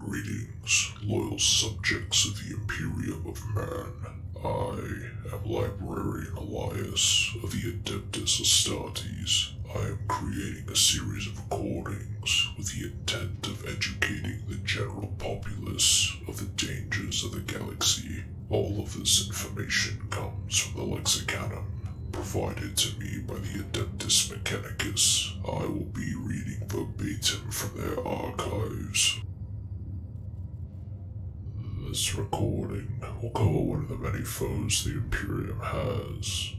Greetings, loyal subjects of the Imperium of Man. I am Librarian Elias of the Adeptus Astartes. I am creating a series of recordings with the intent of educating the general populace of the dangers of the galaxy. All of this information comes from the Lexicanum provided to me by the Adeptus Mechanicus. I will be reading verbatim from their archives. This recording will cover one of the many foes the Imperium has,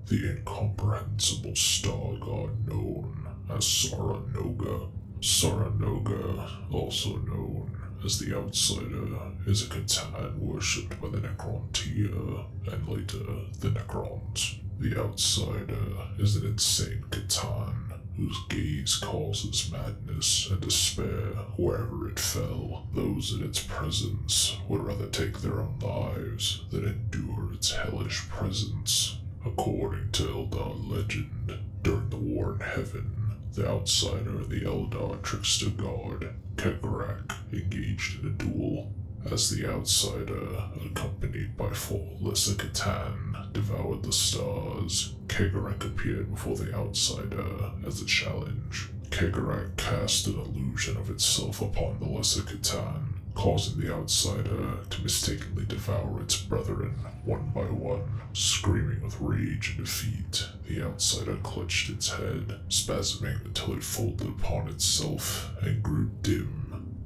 the incomprehensible star god known as Saranoga. Saranoga, also known as the Outsider, is a Catan worshipped by the Necrontia and later the Necrons. The Outsider is an insane Catan whose gaze causes madness and despair wherever it fell. Those in its presence would rather take their own lives than endure its hellish presence. According to Eldar legend, during the War in Heaven, the Outsider and the Eldar trickster god, Kegarak, engaged in a duel. As the Outsider, accompanied by 4 lesser Catan, devoured the stars, Kegarak appeared before the Outsider as a challenge. Kegarak cast an illusion of itself upon the lesser Catan, causing the Outsider to mistakenly devour its brethren one by one. Screaming with rage and defeat, the Outsider clutched its head, spasming until it folded upon itself and grew dim.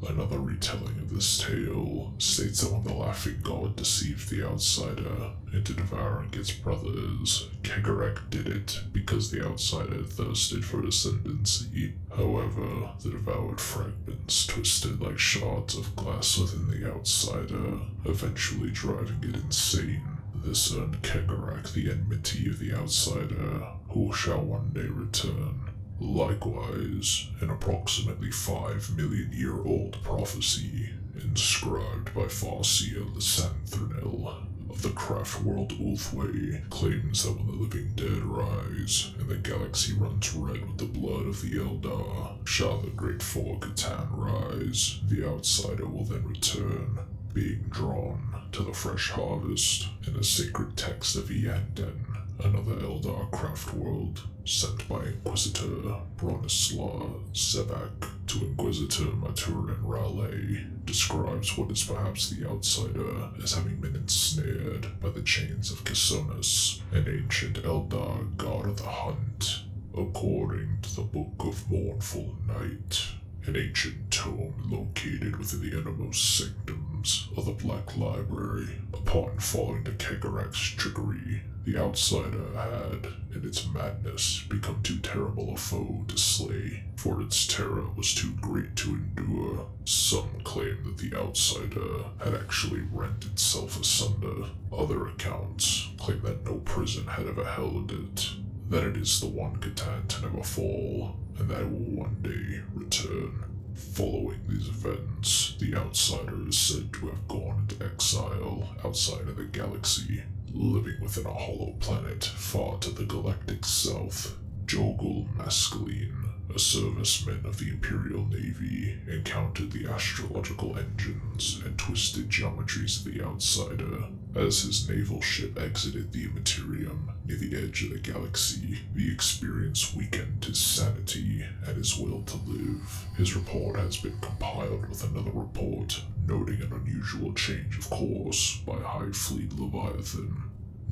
Another retelling of this tale states that when the Laughing God deceived the Outsider into devouring its brothers, Kegarak did it because the Outsider thirsted for ascendancy. However, the devoured fragments twisted like shards of glass within the Outsider, eventually driving it insane. This earned Kegarak the enmity of the Outsider, who shall one day return. Likewise, an approximately 5 million year old prophecy, inscribed by Farsia Lysanthrunel of the craft world Ulthway, claims that when the living dead rise, and the galaxy runs red with the blood of the Eldar, shall the great 4 Catan rise. The Outsider will then return, being drawn to the fresh harvest in the sacred text of Ianden, another Eldar craft world, sent by Inquisitor Bronislaw Sebak to Inquisitor Maturin Raleigh, describes what is perhaps the Outsider as having been ensnared by the chains of Kisonus, an ancient Eldar god of the hunt. According to the Book of Mournful Night, an ancient tome located within the innermost sanctums of the Black Library, upon falling to Kegarak's trickery, the Outsider had, in its madness, become too terrible a foe to slay, for its terror was too great to endure. Some claim that the Outsider had actually rent itself asunder. Other accounts claim that no prison had ever held it, that it is the one Catan to never fall, and that it will one day return. Following these events, the Outsider is said to have gone into exile outside of the galaxy, living within a hollow planet far to the galactic south. Jogul Mascaline, a serviceman of the Imperial Navy, encountered the astrological engines and twisted geometries of the Outsider. As his naval ship exited the Immaterium near the edge of the galaxy, the experience weakened his sanity and his will to live. His report has been compiled with another report, noting an unusual change of course by High Fleet Leviathan.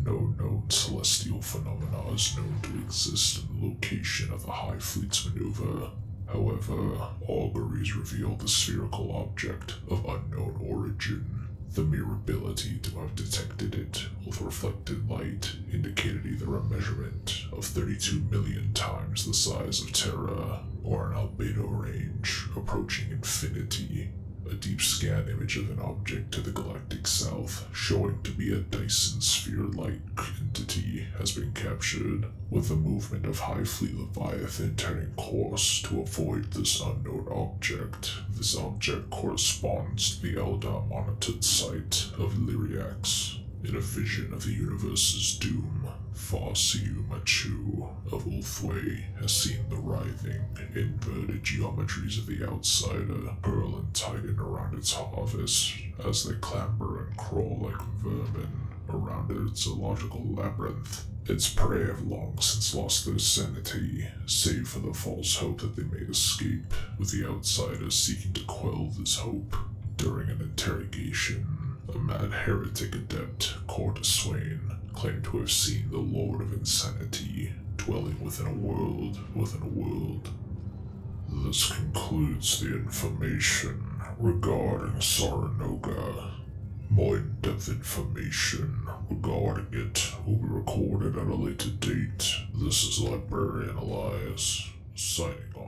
No known celestial phenomena is known to exist in the location of the High Fleet's maneuver. However, auguries reveal the spherical object of unknown origin. The mere ability to have detected it with reflected light indicated either a measurement of 32 million times the size of Terra, or an albedo range approaching infinity. A deep scan image of an object to the galactic south, showing to be a Dyson Sphere-like entity, has been captured, with the movement of High Fleet Leviathan turning course to avoid this unknown object. This object corresponds to the Eldar monitored site of Lyriax. In a vision of the universe's doom, Fossiu Machu of Ulthway has seen the writhing, inverted geometries of the outsider hurl and tighten around its harvest as they clamber and crawl like vermin around its illogical labyrinth. Its prey have long since lost their sanity, save for the false hope that they may escape, with the outsiders seeking to quell this hope. During an interrogation, a mad heretic adept, Corta Swain, claimed to have seen the Lord of Insanity dwelling within a world within a world. This concludes the information regarding Saranoga. More in-depth information regarding it will be recorded at a later date. This is Librarian Elias, signing off.